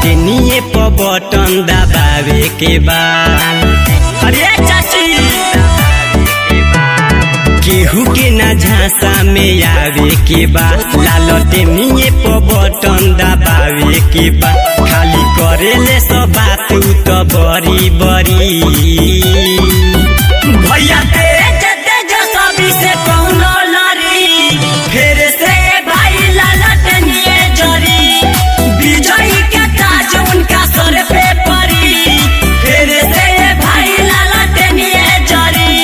टेनिए पर बटन दबावे के बाद। अरे चाची केहू के ना झांसा में आवे के बाद। लाल टेनिए पर बटन दबावे के बाद। खाली करेले सब बात उ तो बड़ी बड़ी। भैया तेज तेज सभी से कौनो लड़ी। फिर से भाई लाल टेनिए जरी। विजयी के ताज उनका सर पे पड़ी। फिर से भाई लाल टेनिए जरी।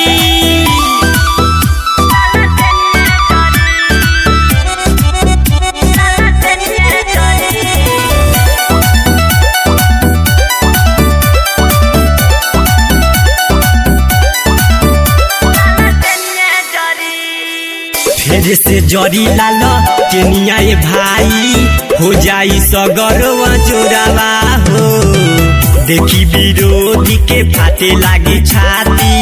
फिर से जरी लाल टेनिया ये भाई। हो जाई सगरवा चोरावा हो। देखी विरोधी के फाटे लागी छाती।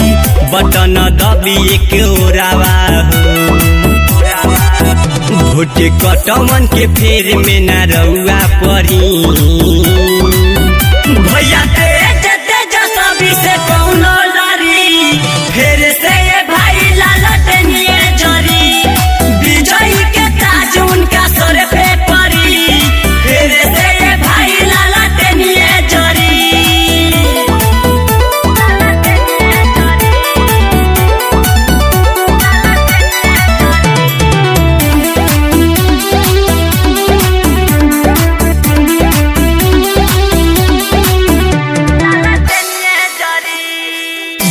बटन दबी एक ओरावा हो। भोटे कटमन के फेर में न रउआ पड़ी। भैया तेज तेज सभी से कौनो लड़ी। फिर से भाई लाल टेनिए जरी। विजयी के ताज उनका सर पे पड़ी। फिर से भाई लाल टेनिए जरी।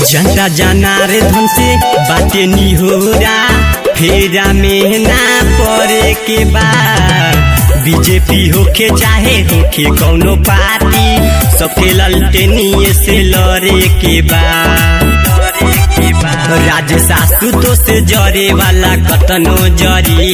जनता जनार्दन से बाटे निहोरा। फेरा में ना पड़े के बाद। बीजेपी होके चाहे होके कौनो पार्टी। सबके ललटेनिए से लड़े के बाद। राज सासु तो से जरे वाला कतनो जरी।